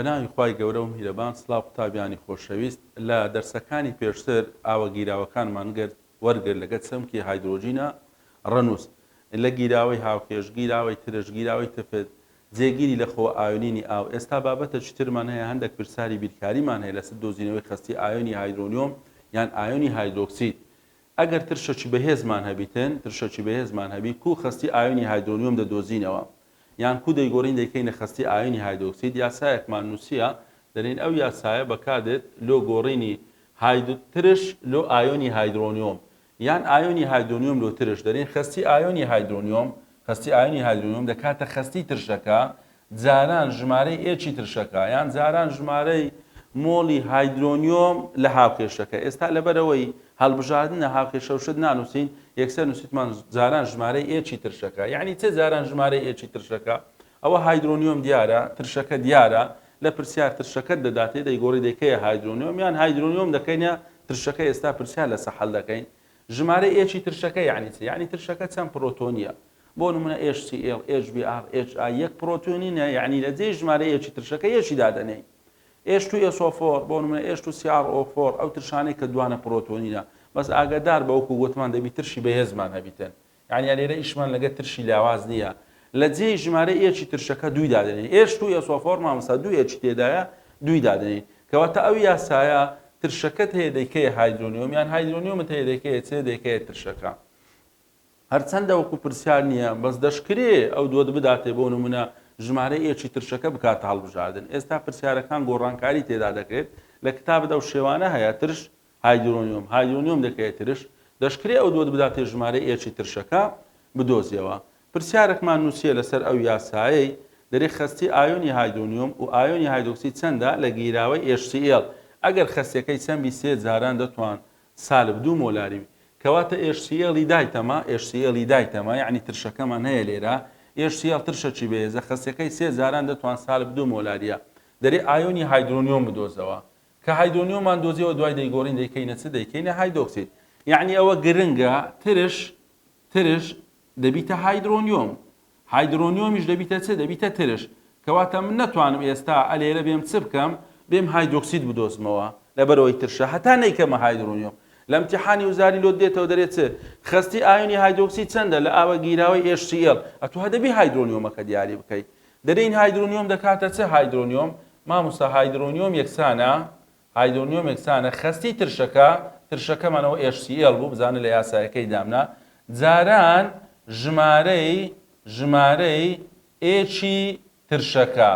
بەناوی خوای گەورە و میهرەبان سڵاو قوتابیانی خۆشەویست لە دەرسەکانی پێشتر ئاوە گیراوەکانمان وەرگرت لەگەڵ چەمکی هایدرۆژینە ڕەنووس لە گیراوەی هاوکێش گیراوەی ترش گیراوەی تفت جێگیری لە خۆ ئاوێنینی ئاو ئێستا بابەتە چترمان هەیە هەندێک پرساری بیرکاریمان هەیە لەسەر دۆزینەوەی خستی ئایۆنی هایدرۆنیۆم یان ئایۆنی هایدرۆکسید ئەگەر ترشەکی بەهێزمان هەبیتن ترشەکی بەهێزمان هەبی کو خستی ئایۆنی هایدرۆنیۆم دەدۆزینەوە یان کو دەیگۆڕین دەیکەینە خستی ئایۆنی هایدرۆکسید یاسایەکمان نووسیە دەرێن ئەو یاسایە بەکادێت لۆ گۆڕینی ترش لۆ ئایۆنی هایدرۆنیۆم یان ئایۆنی هایدرۆنیۆم لۆ ترش دەرێن خستی ئایۆنی هایدرۆنیۆم خستی ئایۆنی هایدرۆنیۆم دەکاتە خستی ترشەکە جاران ژمارەی ئێچی ترشەکە یان جاران ژمارەی مۆڵی هایدرۆنیۆم لە هاوکێشەکە ئێستا لەبەرەوەی هەڵبژاردنە هاوکێشەوشت نانووسین یەکسەر نووسیتمان جاران ژمارەی ئێچی ترشەکە یعنی چه جاران ژمارەی ئێچی ترشەکە ئەوە هایدرۆنیۆم دیارە ترشەکە دیارە لە پرسیار ترشەکەت دەداتێ دەیگۆڕی دەکەیە هایدرۆنیۆم یان هایدرۆنیۆم دەکەینە ترشەکە ئێستا پرسیار لە سەحەڵ دەکەین ژمارەی ئێچی ترشەکە یعنی چ یعنی ترشەکە چەند پرۆتۆنیە بۆ نمونە HCl HBr HI یەک پرۆتۆنینە یعنی لە جێی ژمارەی ئێچی ترشەکە یەکی دادەنێ H2SO4 بۆ نمونە H2CrO4 ئەو ترشانەی کە دوانە پرۆتۆنینە بەس ئاگادار بە وەکو گوتمان دەبی ترشی بەهێزمان هەبیتن یعنی لێرە ئیشمان لەگە ترشی لاواز نییە لە جێی ژمارەی ئێچی ترشەکە دوی دادەنێ H2SO4 مامۆستا دوو ئێچی تێدایە دوی دادەنێ کەواتە ئەو یاسایە ترشەکەت هەیە دەیکەیە هایدرۆنیۆم یان هایدرۆنیۆمت هەیە دەیکەیە چێ دەیکەیە ترشەکە هەرچەندە وەکو پرسیار نییە بەس دەشکرێ ئەو دۆت بداتێ بۆ نمونە ژمارەی ئێچی ترشەکە بکاتە هەڵبژاردن ئێستا پرسیارەکان گۆڕانکاری تێدا دەکرێت لە کتابدا و شێوانە هەیە ترش هایدرۆنیۆم هایدرۆنیۆم دەکەوێت ترش دەشکرێ ئەو دۆت بداتێ ژمارەی ئێچی ترشەکە بدۆزیەوە پرسیارێکمان نووسیە لەسەر ئەو یاسایەی دەرێ خستی ئایۆنی هایدرۆنیۆم و ئایۆنی هایدرۆکسید چەندە لە گیراوەی HCl ئەگەر خستیەکەی چەندی سێ جاران دەتوان سالب 2 مۆلاری کەواتە HCl-ی دایتەمە HCl-ی دایتەمە یعنی ترشەکەمان هەیە لێرە HCl ترشەکی بێزە خستیەکەی سێ جاران دەتوان سالب 2 مۆلاریە دەرێ ئایۆنی هایدرۆنیۆم بدۆزەوە کە هایدرۆنیۆمان دۆزیەوە دوای دەیگۆڕین دەیکەینە چ دەیکەینە هایدرۆکسید یعنی ئەوە گرنگە ترش دەبیتە هایدرۆنیۆم هایدرۆنیۆمیش دەبیتە چ دەبیتە ترش کەواتە من نەتوانم ئێستا ئەلێرە بێم چ بکەم بێم هایدرۆکسید بدۆزمەوە لەبەرەوەی ترشە هەتا نەیکەمە هایدرۆنیۆم لە امتحانی وزاری لۆ دێتەوە دەرێت چ خستی ئایۆنی هایدرۆکسید چەندە لە ئاوە گیراوەی HCl ئەتوانە دەبی هایدرۆنیۆمەکە دیاری بکەیت دەرێن هایدرۆنیۆم دەکاتە چ هایدرۆنیۆم مامۆستا هایدرۆنیۆم یەکسانە خستی ترشەکەمانەوە HCl بوو بزانە لە یاسایەکەی دامنا جاران ژمارەی ئێچی ترشەکە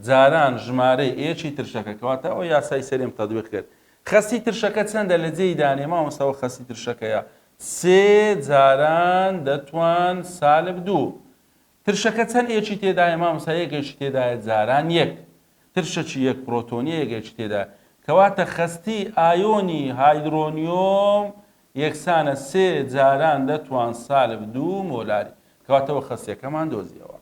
جاران ژمارەی ئێچی ترشەکە کەواتە ئەو یاسای سەرێم تەطبیق کرد خستی ترشەکە چەندە لە جێی دانێ مامۆستاوە خستی ترشەکەیە سێ جاران دەتوان سالب 2 ترشەکە چەند ئێچی تێدایە مامۆستا یەکێکی تێدایە جاران یەک ترشەکی یەک پرۆتۆنی یەکێکی تێدایە کەواتە خستی ئایۆنی هایدرۆنیۆم یەکسانە سێ جاران دەتوان سالب 2 مۆلاری کەواتەوە خستیەکەمان دۆزیەوە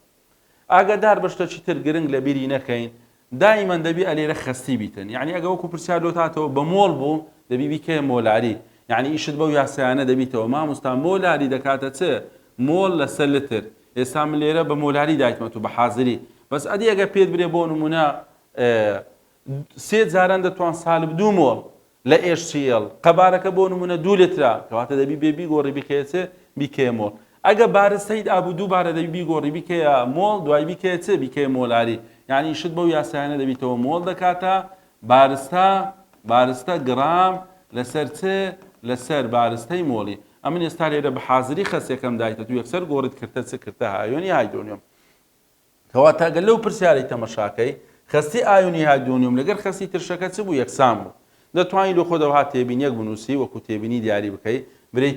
ئاگادار بەشتێکی تر گرنگ لە بیری نەکەین دائما دەبی ئەلێرە خستی بیتن یعنی ئەگە وەکو پرسیار لۆتاتەوە بە مۆڵ بوو دەبی بیکەیە مۆلاری یعنی ئیشت بەو یاسایانە دەبیتەوە مامۆستا مۆلاری دەکاتە چ مۆڵ لەسەر لتر ئێستا من لێرە بە مۆلاری دایتمەوە بە حازری بەس ئەدی ئەگە پێت برێ بۆ نمونە سێ جاران دەتوان سالب 2 مۆڵ لە HCl قەبارەکە بۆ نمونە 2 لیترا کەواتە دەبی بێ بیگۆڕی بیکەیە چ بیکەیە مۆڵ ئەگە بارستەیت ئابوو دووبارە دەبی بیگۆڕی بیکەیە مۆڵ دوای بیکەیە چ بیکەیە مۆلاری یعنی شت بەو یاسایانە دەبیتەوە مۆڵ دەکاتە بارستە گرام لەسەر چ لەسەر بارستەی مۆڵی ئەمن ئێستا لێرە بە حازری خەسیەکەم دایتە تو یەکسەر گۆڕت کردە چ کردە ئایۆنی هایدرۆنیۆم کەواتە ئەگەر لەو پرسیارەی تەمەشاکەی خستی ئایۆنی هایدرۆنیۆم لەگەر خستی ترشەکە چ بوو یەکسان بوو دەتوانیت لە خۆدەوە هات تێبینیەک بنووسی وەکو تێبینی دیاری بکەیت برەی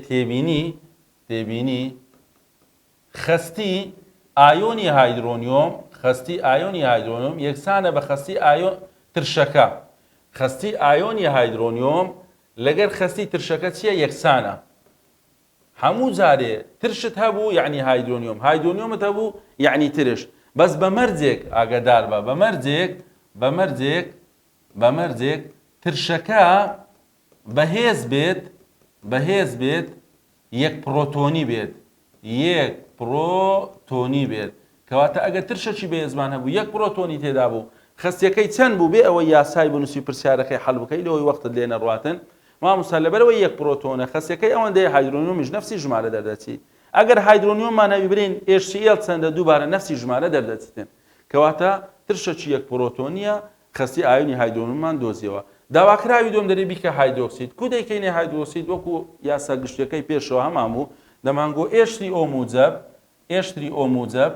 تێبینی خستی ئایۆنی هایدرۆنیۆم یەکسانە بە خستی ترشەکە خستی ئایۆنی هایدرۆنیۆم لەگەر خستی ترشەکە چییە یەکسانە هەموو جارێ ترشت هەبوو یعنی هایدرۆنیۆمت هەبوو یعنی ترش بەس بەمەرجێک ئاگادار بە بەمەرجێک ترشەکە بەهێز بێت یەک پرۆتۆنی بێت کەواتە ئەگە ترشەکی بەهێزمان هەبوو یەک پرۆتۆنی تێدا بوو خستیەکەی چەند بوو بێ ئەوە یاسای بنووسی پرسیارەکەی حەڵ بکەی لەوەی وەختت لێ نەڕواتن مامۆستا لەبەرەوەی یەک پرۆتۆنە خستیەکەی ئەوەندەیە هایدرۆنیۆمیش نفسی ژمارە دەردەچی ئەگەر هایدرۆنیۆممان هەبی برین HCl چەندە دووبارە نفسی ژمارە دەردەچێتن کەواتە ترشەکی یەک پرۆتۆنیە خستی ئایۆنی هایدرۆنیۆممان دۆزیەوە داواکراوی دۆم دەرێ بیکە هایدرۆکسید کو دەیکەینێ هایدرۆکسید وەکو یاسا گشتیەکەی پێشەوە هەمان بوو دەمانگۆ H3O موجب H3O موجب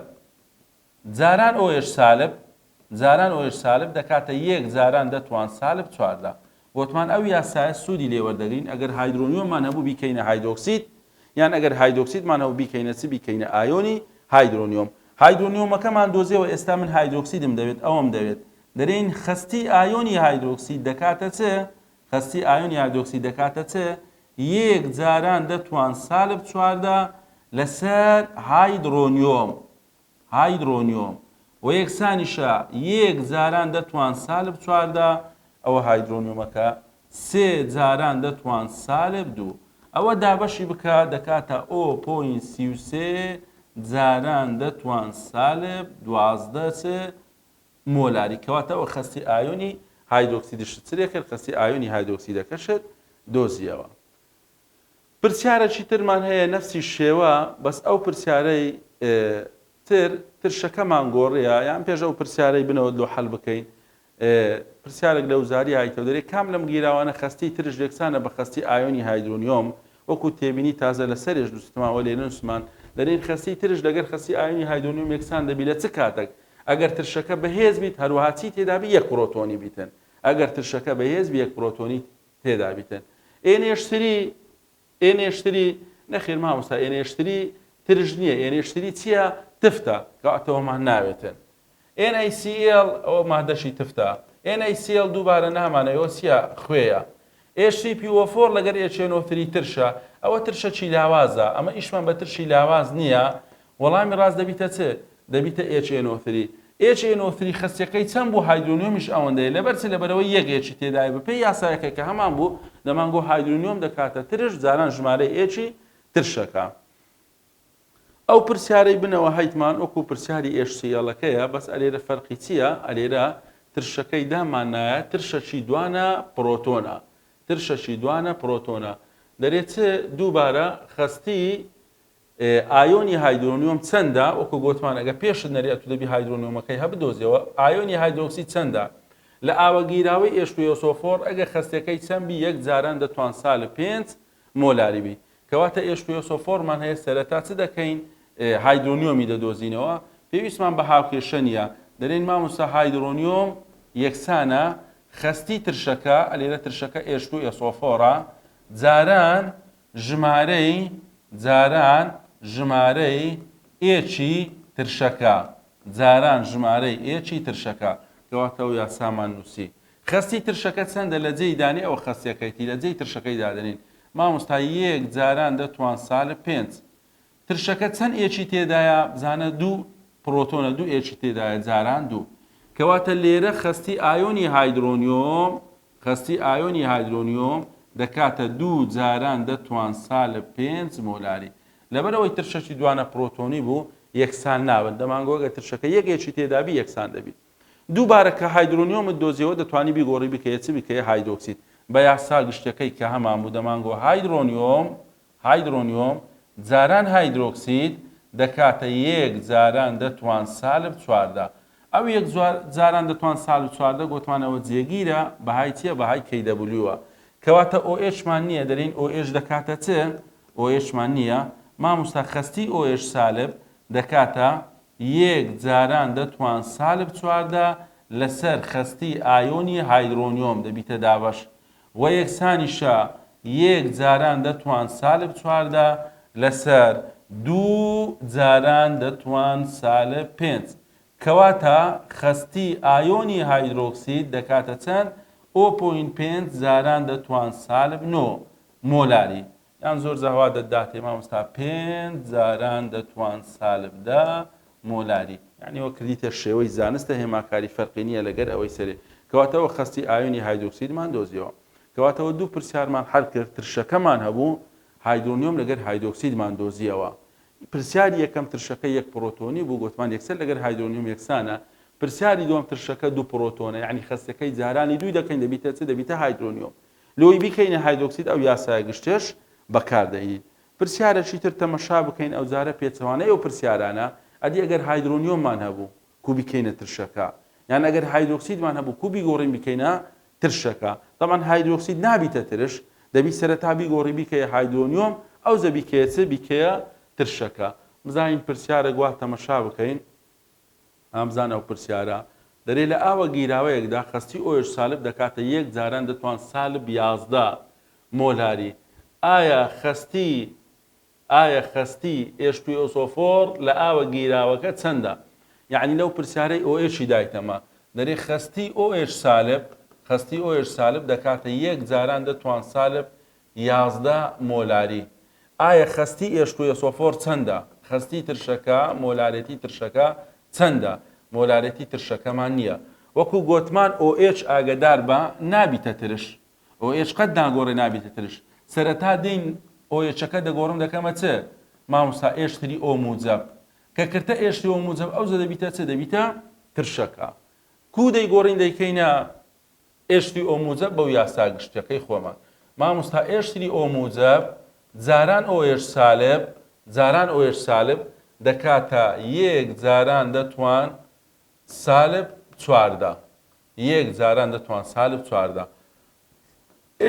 جاران OH سالب جاران OH سالب دەکاتە یەک جاران دەتوان سالب چواردە گوتمان ئەو یاسایە سوودی لێوەردەگرین ئەگەر هایدرۆنیۆممان هەبوو بیکەینە هایدرۆکسید یان ئەگەر هایدرۆکسیدمان هەبوو بیکەینە چ بیکەینە ئایۆنی هایدرۆنیۆم هایدرۆنیۆمەکەمان دۆزیەوە ئێستا من هایدرۆکسیدم دەوێت ئەوەم دەوێت دەرێن خستی ئایۆنی هایدرۆکسید دەکاتە چ خستی ئایۆنی هایدرۆکسید دەکاتە چ یەک جاران دەتوان سالب چواردە لەسەر هایدرۆنیۆم و یەکسانیشە یەک جاران دەتوان سالب چواردە ئەوە هایدرۆنیۆمەکە سێ جاران دەتوان سالب دوو ئەوە دابەشی بکە دەکاتە 0.33 جاران دەتوان سالب دوازدە مۆلاری کەواتە ئەوە خستی ئایۆنی هایدرۆکسیدشت چرێ کرد خستی ئایۆنی هایدرۆکسیدەکەشت دۆزیەوە پرسیارێکی ترمان هەیە نفسی شێوە بەس ئەو پرسیارەی ترشەکەمان گۆڕیە یان پێش ئەو پرسیارەی بنەوە لۆ حەڵ بکەین پرسیارێک لە وزاری هایتەوە دەرێ کام لەم گیراوانە خستی ترش یەکسانە بە خستی ئایۆنی هایدرۆنیۆم وەکو تێبینی تازە لە سەرێش دوستماوە لێ نووسمان دەرێن خستی ترش لەگەر خستی ئایۆنی هایدرۆنیۆم یەکسان دەبی لە چ کاتێک ئەگەر ترشەکە بەهێز بیت هەروەها چی تێدابی یەک پرۆتۆنی بیتن ئەگەر ترشەکە بەهێز بی یەک پرۆتۆنی تێدا بیتن ئێنێشتری نەخێر مامۆستا ئێنێشتری ترش نییە ئێنێشتری چییە تفتە کەواتەوەمان ناوێتن NaCl ئەوە مادەشی تفتە NaCl دووبارە نامانەوە چییە خوێیە H3PO4 لەگەر HNO3 ترشە ئەوە ترشەکی لاوازە ئەمە ئیشمان بە ترشی لاواز نییە وەڵامی ڕاست دەبیتە چ دەبیتە HNO3 HNO3 خستیەکەی چەند بوو هایدرۆنیۆمیش ئەوەندەیە لەبەرچ لەبەرەوەی یەکێکی تێدای بە پێی یاسایەکە کە هەمان بوو دەمانگۆ هایدرۆنیۆم دەکاتە ترش جاران ژمارەی ئێچی ترشەکە ئەو پرسیارەی بنەوە هەیتمان وەکو پرسیاری HCl-ەکەیە بەس ئەلێرە فەرقی چییە ئەلێرە ترشەکەی دامانایە ترشەکی دوانە پرۆتۆنە دەرێت دووبارە خستی ئایۆنی هایدرۆنیۆم چەندە وەکو گوتمان ئەگە پێشت نەری ئەتو دەبی هایدرۆنیۆمەکەی هەبدۆزیەوە ئایۆنی هایدرۆکسید چەندە لە ئاوەگیراوەی H2SO4 ئەگە خستەکەی چەندبی یەک جاران دەتوان سالب 5 مۆلاری بی کەواتە H2SO4مان هەیە سەرەتا چ دەکەین هایدرۆنیۆمی دەدۆزینەوە پێویستمان بە هاوکێشە نیە دەرێن مامۆستا هایدرۆنیۆم یەکسانە خستی ترشەکە ئەلێرە ترشەکە H2SO4 جاران ژمارەی ئێچی ترشەکە کەواتەوە یاسامان نووسی خستی ترشەکە چەندە لە جێی دانی ئەوە خستیەکەیتی لە جێی ترشەکەی دادنین مامۆستا یەک جاران دەتوان سالب 5 ترشەکە چەند ئێچی تێدایە بزانە دوو پرۆتۆنە دوو ئێچی تێدایە جاران دوو کەواتە لێرە خستی ئایۆنی هایدرۆنیۆم دەکاتە دوو جاران دەتوان سالب 5 مۆلاری لەبەرەوەی ترشەکی دوانە پرۆتۆنی بوو یەکسان نابن دەمانگۆگە ترشەکە یەکێکی تێدابی یەکسان دەبیت دووبارە کە هایدرۆنیۆمت دۆزیەوە دەتوانی بیگۆڕی بکەیە چ بکەیە هایدرۆکسید بە یاسا گشتەکەی کە هەمان بوو دەمانگۆ هایدرۆنیۆم جاران هایدرۆکسید دەکاتە یەک جاران دەتوان سالب چواردە ئەو یەک جاران دەتوان سالب چواردە گوتمانەوە جێگیرە بەهای چییە بەهای KWە کەواتە OHمان نییە دەرین OH دەکاتە چ OHمان نییە مامۆستا خستی OH سالب دەکاتە یەک جاران دەتوان سالب چواردە لەسەر خستی ئایۆنی هایدرۆنیۆم دەبیتە دابەش و یەکسانیشە یەک جاران دەتوان سالب چواردە لەسەر دوو جاران دەتوان سالب 5 کەواتە خستی ئایۆنی هایدرۆکسید دەکاتە چەند 0.5 جاران دەتوان سالب 9 مۆلاری یان زۆر زەوا دەداتێ مامۆستا 5 جاران دەتوان سالب 10 مۆلاری یعنیەوە کردیتە شێوەی زانستە هێماکاری فەرقی نییە لەگەر ئەوەی سەرێ کەواتەوە خستی ئایۆنی هایدرۆکسیدمان دۆزیەوە کەواتەوە دوو پرسیارمان حەل کرد ترشەکەمان هەبوو هایدرۆنیۆم لەگەر هایدرۆکسیدمان دۆزیەوە پرسیاری یەکەم ترشەکە یەک پرۆتۆنی بوو گوتمان یەکسەر لەگەر هایدرۆنیۆم یەکسانە پرسیاری دوم ترشەکە 2 پرۆتۆنە، یعنی خەستەکەی جارانی دوی دەکەین دەبیتە چ دەبیتە هایدرۆنیۆم. لۆی بیکەینە هایدرۆکسید ئەو یاسای گشتش بەکاردەهێنین. پرسیارێکی تر تەمەشا بکەین ئەو جارە پێچەوانەی ئەو پرسیارانە ئەدی ئەگەر هایدرۆنیۆممان هەبوو کو بیکەینە ترشەکە، یان ئەگەر هایدرۆکسیدمان هەبوو کو بیگۆڕین بکەینە ترشەکە. دەمان هایدرۆکسید نابیتە ترش، دەبی سەرەتا بیگۆڕی بیکەیە هایدرۆنیۆم ئەو زە بیکەیە چ بیکەیە ترشەکە. بزانین پرسیارە گوات تەمەشا بکەین. ئەمزان ئەو پرسیارە دەرێ لە ئاوە گیراوەیەکدا خستی ئۆش سالب دەکاتە یەک جاران دەتوان سالب 11 مۆلاری. ئایا خستی H2SO4 لە ئاوە گیراوەکە چەندە؟ یعنی لەو پرسیارەی OH دایتەمە دەرێ خستی OH سالب دەکاتە یەک جاران دەتوان سالب 11 مۆلاری. ئایا خستی H2SO4 چەندە؟ خستی ترشەکە مۆلارەتی ترشەکە چەندە؟ مۆلارەتی ترشەکەمان نییە. وەکو گوتمان OH ئاگدار بە نابیتە ترش، OH قەت ناگۆڕێ نابیتە ترش. سەرەتا دێین OHەکە دەگۆڕم دەکەمە چ؟ مامۆستا H3O موجب کە کردە H3O موجب ئەو زە دەبیتە چ دەبیتە ترشەکە. کو دەیگۆڕین دەیکەینە H3O موجب بەو یاسا گشتەکەی خۆمان. مامۆستا H3O موجب جاران OH سالب دەکاتە یەک جاران دەتوان سالب 14. یەک جاران دەتوان سالب 14.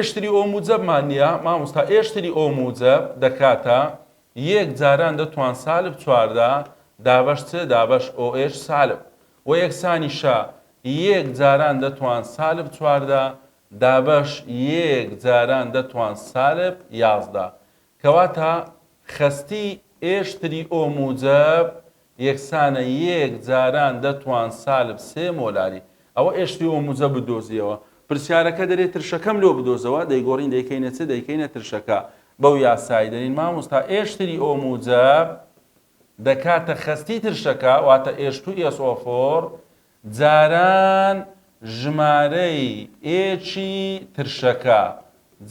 H3O موجبمان نییە، مامۆستا H3O موجب دەکاتە یەک جاران دەتوان سالب 14 دابەش چ؟ دابەش OH سالب. و یەکسانیشە یەک جاران دەتوان سالب 14 دابەش یەک جاران دەتوان سالب 11. کەواتە خستی H3O موجب یەکسانە یەک جاران دەتوان سالب 3 مۆلاری. ئەوە H3O موجب بدۆزیەوە. پرسیارەکە دەرێت ترشەکەم لۆ بدۆزەوە دەیگۆڕین دەیکەینە چ؟ دەیکەینە ترشەکە بەو یاسایی دەرین. مامۆستا H3O موجب دەکاتە خستی ترشەکە واتە H2SO4 جاران ژمارەی ئێچی ترشەکە،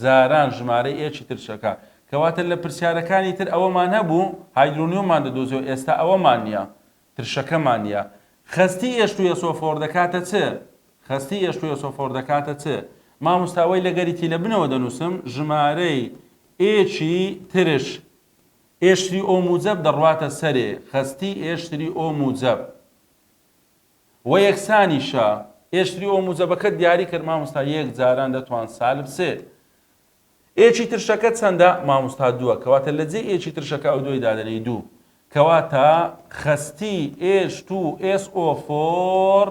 جاران ژمارەی ئێچی ترشەکە. کەواتە لە پرسیارەکانی تر ئەوەمان هەبوو هایدرۆنیۆممان دەدۆزیەوە، ئێستا ئەوەمان نییە، ترشەکەمان نییە. خستی H2SO4 دەکاتە چ؟ خستی H2SO4 دەکاتە چ؟ مامۆستاوەی لەگەریتی لە بنەوە دەنووسم ژمارەی ئێچی ترش H3O موجب دەڕواتە سەرێ خستی H3O موجب. و یەکسانیشە H3O موجبەکە دیاری کرد مامۆستا یەک جاران دەتوان سالب 3. ئێچی ترشەکە چەندە؟ مامۆستا 2. کەواتە لە جێ ئێچی ترشەکە ئەو دوی دادەنەی 2. کەواتە خستی H2SO4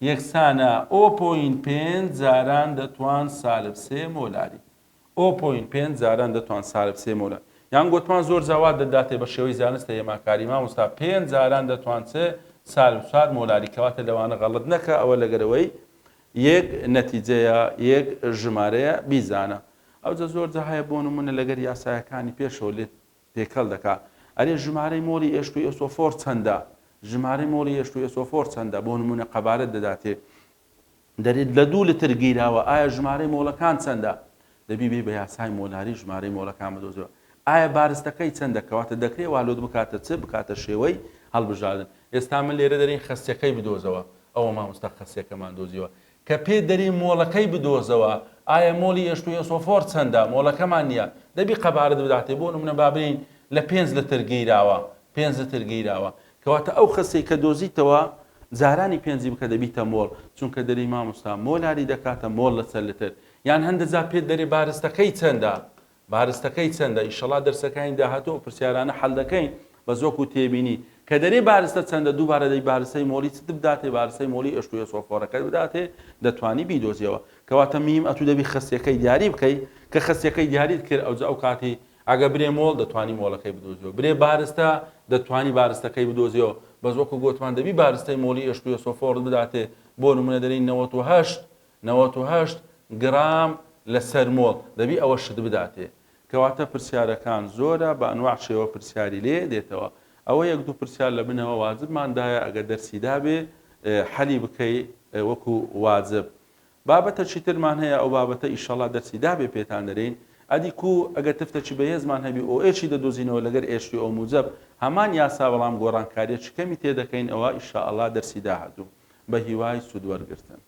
یەکسانە 0.5 جاران دەتوان سالب 3 مۆلاری. 0.5 جاران دەتوان سالب 3 مۆلاری. یان گوتمان زۆر جاوات دەداتێ بە شێوەی زانستە هێماکاری مامۆستا 5 جاران دەتوان چ؟ سالب 4 مۆلاری. کەواتە لەوانە غەڵەت نەکە، ئەوە لەگەرەوەی یەک نەتیجەیە، یەک ژمارەیە بیزانە. ئەوجە زۆر جا هەیە بۆ نمونە لەگەر یاسایەکانی پێشەوە لێت تێکەڵ دەکات. ئەرێ ژمارەی مۆلی H2SO4 چەندە؟ ژمارەی مۆلی H2SO4 چەندە؟ بۆ نمونە قەبارەت دەداتێ دەرێت لە 2 لتر گیراوە ئایا ژمارەی مۆڵەکان چەندە؟ دەبی بێ بە یاسای مۆلاری ژمارەی مۆڵەکان بدۆزەوە. ئایا بارستەکەی چەندە؟ کەواتە دەکرێت والۆت بکاتە چ؟ بکاتە شێوەی هەڵبژاردن. ئێستا من لێرە دەرین خەستەکەی بدۆزەوە، ئەوە مامۆستا خەستەکەمان دۆزیەوە. کە پێ دەری مۆڵەکەی بدۆزەوە ئایا مۆلی H2SO4 چەندە؟ مۆڵەکەمان نییە، دەبی قەبارەت بداتێ. بۆ نمونە بابرین لە 5 لتر گیراوە، 5 لتر گیراوە. کەواتە ئەو خەسەی کە دۆزیتەوە جارانی 5 بکە دەبیتە مۆڵ، چونکە دەری مامۆستا مۆلاری دەکاتە مۆڵ لەسەر لتر. یان هەندەجا پێت دەری بارستەکەی چەندە؟ بارستەکەی چەندە؟ ئیشەڵا دەرسەکانی داهاتوە پرسیارانە حەڵ دەکەین بە زۆک و تێبینی کە دەرێ بارستە چەندە دووبارە دەی بارستەی مۆلی چ بداتێ؟ بارستەی مۆلی H2SO4ەکە بداتێ دەتوانی بیدۆزیەوە. کەواتە میم ئەتوو دەبی خەستەکەی دیاری بکەیت کە خەستەکەی دیاریت کرد ئەوجا ئەو کاتی ئەگە برێ مۆڵ دەتوانی مۆڵەکەی بدۆزیەوە، برێ بارستە دەتوانی بارستەکەی بدۆزیەوە. بە زۆکو گوتمان دەبی بارستەی مۆلی H2SO4 بداتێ. بۆ نمونە دەرین 98 گرام لەسەر مۆڵ دەبی ئەوە شت بداتێ. کەواتە پرسیارەکان زۆرە بە ئەنواع شێوە پرسیاری لێ دێتەوە. ئەوە یەک دوو پرسیار لە بنەوە واجبماندایە ئەگە دەرسیدا بێ حەلی بکەی وەکو واجب. بابەتەی ترمان هەیە ئەو بابەتە ئیشەڵا دەرسیدا بێ پێتان دەرین. ئەدی کو ئەگە تفتەی بەهێزمان هەبی OH دەدۆزینەوە لەگەر H2O موجب هەمان یاسا بەڵام گۆڕانکاریە چ کەمی تێدەکەین ئەوە ئیشەڵا دەرسیدا هاتوو. بە هیوای سوودوەرگرتن.